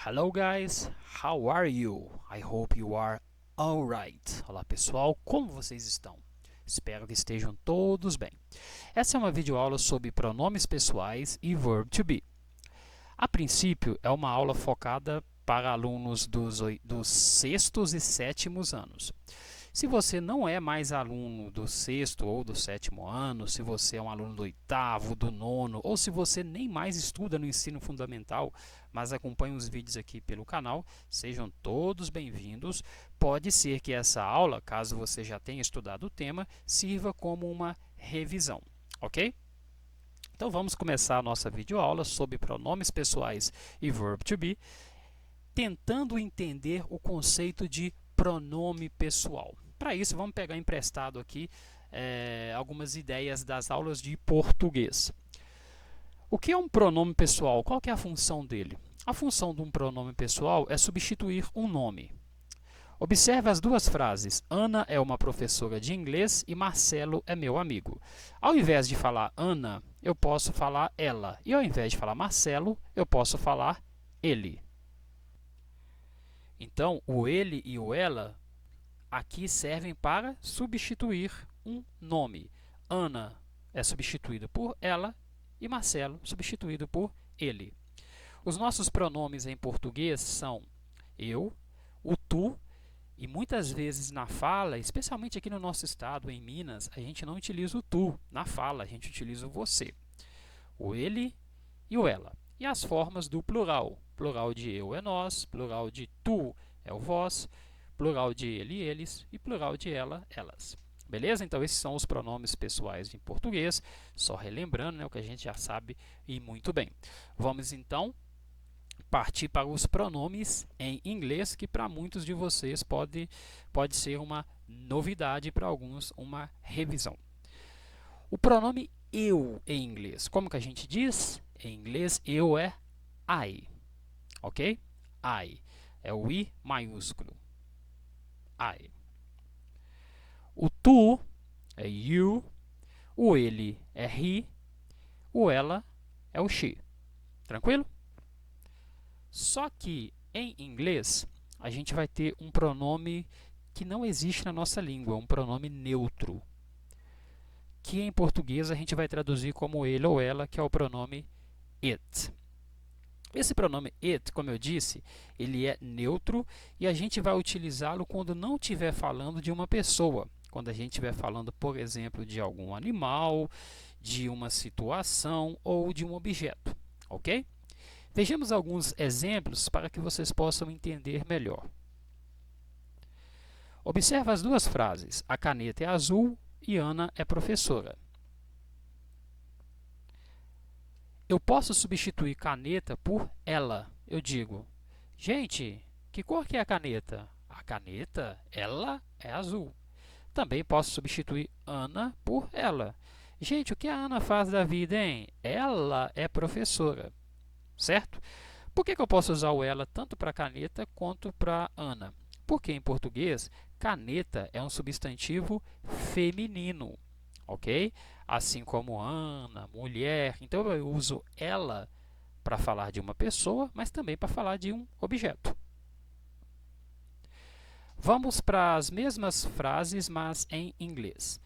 Hello guys, how are you? I hope you are alright. Olá pessoal, como vocês estão? Espero que estejam todos bem. Essa é uma videoaula sobre pronomes pessoais e verb to be. A princípio, é uma aula focada para alunos dos sextos e sétimos anos. Se você não é mais aluno do sexto ou do sétimo ano, se você é um aluno do oitavo, do nono, ou se você nem mais estuda no ensino fundamental, mas acompanha os vídeos aqui pelo canal, sejam todos bem-vindos. Pode ser que essa aula, caso você já tenha estudado o tema, sirva como uma revisão, ok? Então vamos começar a nossa videoaula sobre pronomes pessoais e verb to be, tentando entender o conceito de pronome pessoal. Para isso, vamos pegar emprestado aqui algumas ideias das aulas de português. O que é um pronome pessoal? Qual que é a função dele? A função de um pronome pessoal é substituir um nome. Observe as duas frases. Ana é uma professora de inglês e Marcelo é meu amigo. Ao invés de falar Ana, eu posso falar ela. E ao invés de falar Marcelo, eu posso falar ele. Então, o ele e o ela aqui servem para substituir um nome. Ana é substituído por ela e Marcelo substituído por ele. Os nossos pronomes em português são eu, o tu, e muitas vezes na fala, especialmente aqui no nosso estado, em Minas, a gente não utiliza o tu na fala, a gente utiliza o você. O ele e o ela. E as formas do plural. Plural de eu é nós, plural de tu é o vós, plural de ele e eles e plural de ela, elas. Beleza? Então, esses são os pronomes pessoais em português. Só relembrando, né, o que a gente já sabe e muito bem. Vamos, então, partir para os pronomes em inglês, que para muitos de vocês pode ser uma novidade, para alguns uma revisão. O pronome eu em inglês, como que a gente diz? Em inglês, eu é I, ok? I, é o I maiúsculo. I. O tu é you, o ele é he, o ela é o she. Tranquilo? Só que em inglês a gente vai ter um pronome que não existe na nossa língua, um pronome neutro, que em português a gente vai traduzir como ele ou ela, que é o pronome it. Esse pronome it, como eu disse, ele é neutro e a gente vai utilizá-lo quando não estiver falando de uma pessoa. Quando a gente estiver falando, por exemplo, de algum animal, de uma situação ou de um objeto, ok? Vejamos alguns exemplos para que vocês possam entender melhor. Observe as duas frases. A caneta é azul e Ana é professora. Eu posso substituir caneta por ela. Eu digo, gente, que cor que é a caneta? A caneta, ela é azul. Também posso substituir Ana por ela. Gente, o que a Ana faz da vida, hein? Ela é professora, certo? Por que eu posso usar o ela tanto para caneta quanto para Ana? Porque em português, caneta é um substantivo feminino, ok? Assim como Ana, mulher. Então eu uso ela para falar de uma pessoa, mas também para falar de um objeto. Vamos para as mesmas frases, mas em inglês.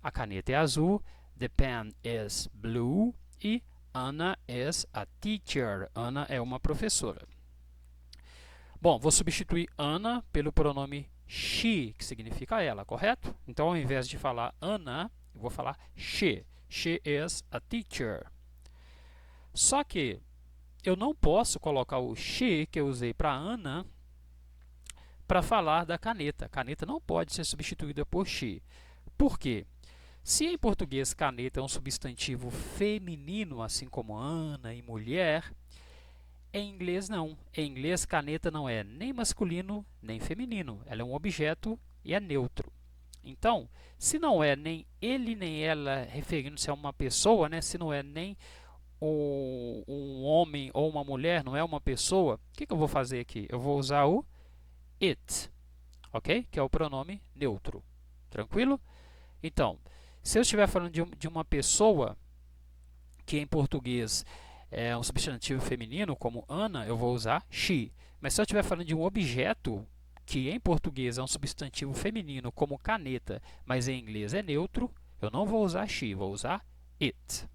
A caneta é azul, the pen is blue e Anna is a teacher. Ana é uma professora. Bom, vou substituir Ana pelo pronome she, que significa ela, correto? Então, ao invés de falar Ana, eu vou falar she. She is a teacher. Só que eu não posso colocar o she que eu usei para Ana para falar da caneta. A caneta não pode ser substituída por she. Por quê? Se em português caneta é um substantivo feminino, assim como Ana e mulher, em inglês não. Em inglês, caneta não é nem masculino nem feminino. Ela é um objeto e é neutro. Então, se não é nem ele nem ela referindo-se a uma pessoa, né? Se não é nem um homem ou uma mulher, não é uma pessoa, o que eu vou fazer aqui? Eu vou usar o it, ok? Que é o pronome neutro. Tranquilo? Então, se eu estiver falando de uma pessoa que em português é um substantivo feminino, como Ana, eu vou usar she. Mas se eu estiver falando de um objeto, que em português é um substantivo feminino, como caneta, mas em inglês é neutro, eu não vou usar she, vou usar it.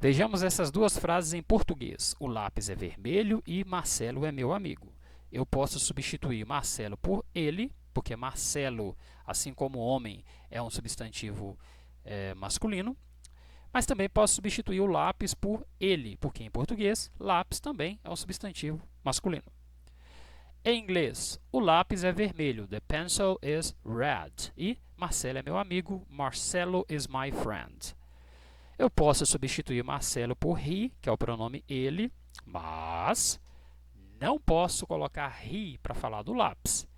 Vejamos essas duas frases em português. O lápis é vermelho e Marcelo é meu amigo. Eu posso substituir Marcelo por ele, porque Marcelo, assim como homem, é um substantivo masculino. Mas também posso substituir o lápis por ele, porque em português, lápis também é um substantivo masculino. Em inglês, o lápis é vermelho, the pencil is red. E Marcelo é meu amigo, Marcelo is my friend. Eu posso substituir Marcelo por he, que é o pronome ele, mas não posso colocar he para falar do lápis.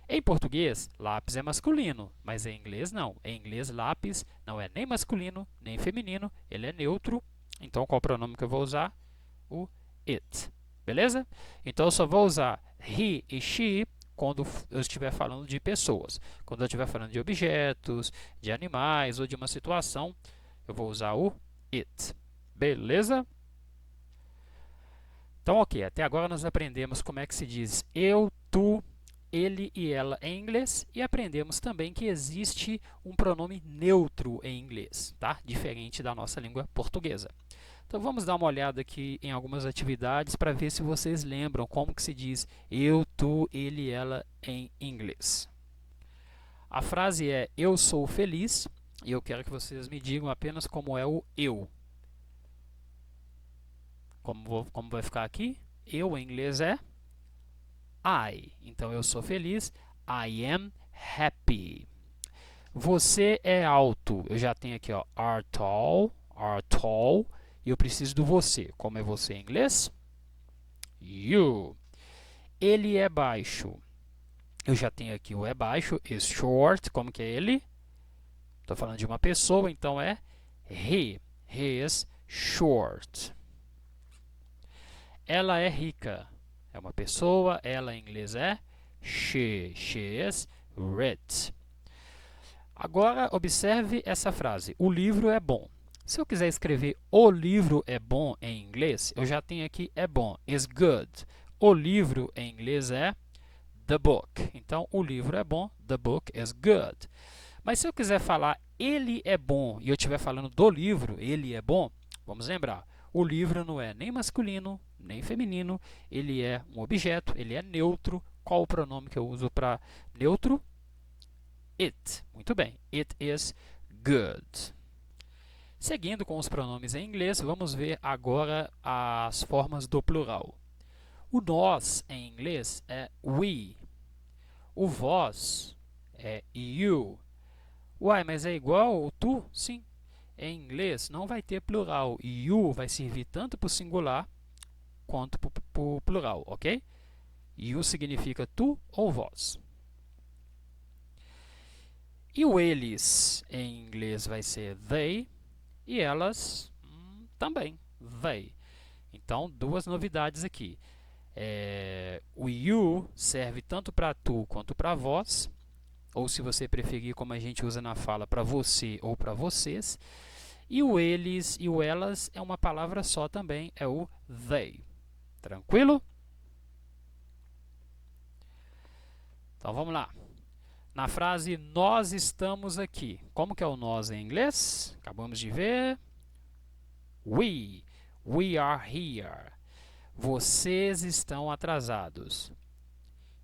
Em português, lápis é masculino, mas em inglês não. Em inglês, lápis não é nem masculino, nem feminino, ele é neutro. Então, qual o pronome que eu vou usar? O it. Beleza? Então, eu só vou usar he e she quando eu estiver falando de pessoas. Quando eu estiver falando de objetos, de animais ou de uma situação, eu vou usar o it. Beleza? Então, ok. Até agora nós aprendemos como é que se diz eu, tu, ele e ela em inglês e aprendemos também que existe um pronome neutro em inglês, tá? Diferente da nossa língua portuguesa. Então vamos dar uma olhada aqui em algumas atividades para ver se vocês lembram como que se diz eu, tu, ele e ela em inglês. A frase é eu sou feliz e eu quero que vocês me digam apenas como é o eu. Como vai ficar aqui? Eu em inglês é I. Então eu sou feliz. I am happy. Você é alto. Eu já tenho aqui, ó, are tall. E eu preciso do você. Como é você em inglês? You. Ele é baixo. Eu já tenho aqui o é baixo. Is short. Como que é ele? Estou falando de uma pessoa, então é he. He is short. Ela é rica. É uma pessoa, ela em inglês é she. She is rich. Agora, observe essa frase. O livro é bom. Se eu quiser escrever o livro é bom em inglês, eu já tenho aqui é bom, is good. O livro em inglês é the book. Então, o livro é bom, the book is good. Mas se eu quiser falar ele é bom e eu estiver falando do livro, ele é bom, vamos lembrar, o livro não é nem masculino, nem feminino, ele é um objeto, ele é neutro. Qual o pronome que eu uso para neutro? It. Muito bem. It is good. Seguindo com os pronomes em inglês, vamos ver agora as formas do plural. O nós em inglês é we. O vós é you. Uai, mas é igual o tu? Sim. Em inglês não vai ter plural. You vai servir tanto para o singular quanto para o plural, ok? You significa tu ou vós. E o eles em inglês vai ser they e elas também, they. Então, duas novidades aqui. O you serve tanto para tu quanto para vós, ou se você preferir, como a gente usa na fala, para você ou para vocês. E o eles e o elas é uma palavra só também, é o they. Tranquilo? Então vamos lá. Na frase nós estamos aqui. Como que é o nós em inglês? Acabamos de ver. We. We are here. Vocês estão atrasados.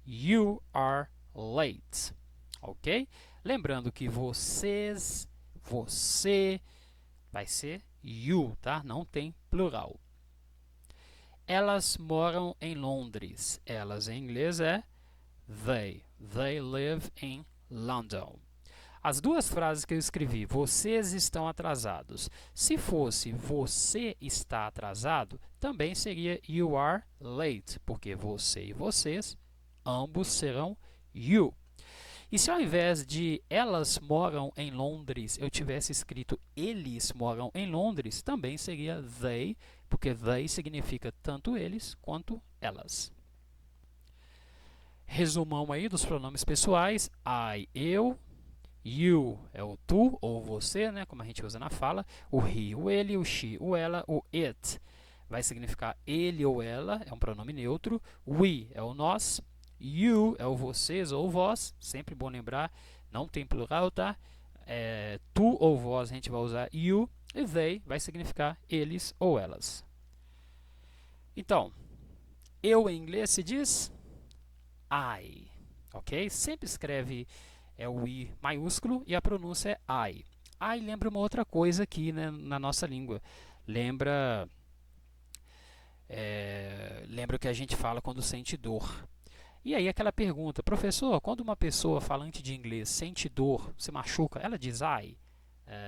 You are late. Ok? Lembrando que vocês, você, vai ser you, tá? Não tem plural. Elas moram em Londres. Elas em inglês é they. They live in London. As duas frases que eu escrevi, vocês estão atrasados. Se fosse você está atrasado, também seria you are late, porque você e vocês, ambos serão you. E se ao invés de elas moram em Londres, eu tivesse escrito eles moram em Londres, também seria they, porque they significa tanto eles quanto elas. Resumão aí dos pronomes pessoais, I, eu, you é o tu ou você, né, como a gente usa na fala, o he, o ele, o she, o ela, o it vai significar ele ou ela, é um pronome neutro. We é o nós. You é o vocês ou vós, sempre bom lembrar, não tem plural, tá? Tu ou vós a gente vai usar you. E they vai significar eles ou elas. Então, eu em inglês se diz I, ok? Sempre escreve o I maiúsculo e a pronúncia é I. I lembra uma outra coisa aqui, né, na nossa língua. Lembra o que a gente fala quando sente dor. E aí aquela pergunta, professor, quando uma pessoa falante de inglês sente dor, se machuca, ela diz I?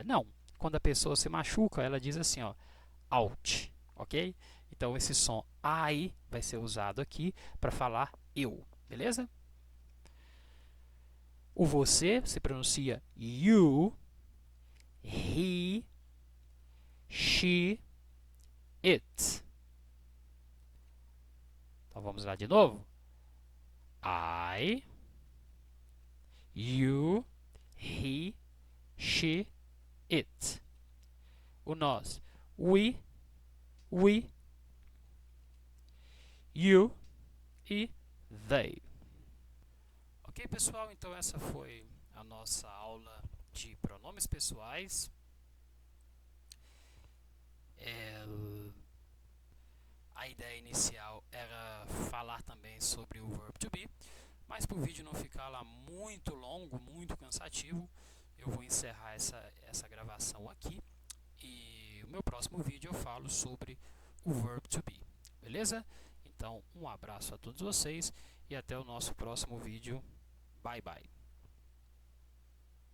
Não. Quando a pessoa se machuca, ela diz assim, ó, ouch, ok? Então esse som I vai ser usado aqui para falar eu, beleza? O você se pronuncia you, he, she, it. Então vamos lá de novo. I, you, he, she, it. O nós, we, you e they. Ok, pessoal? Então essa foi a nossa aula de pronomes pessoais. A ideia inicial era falar também sobre o verb to be, mas para o vídeo não ficar lá muito longo, muito cansativo, eu vou encerrar essa gravação aqui e o meu próximo vídeo eu falo sobre o verb to be, beleza? Então, um abraço a todos vocês e até o nosso próximo vídeo. Bye, bye.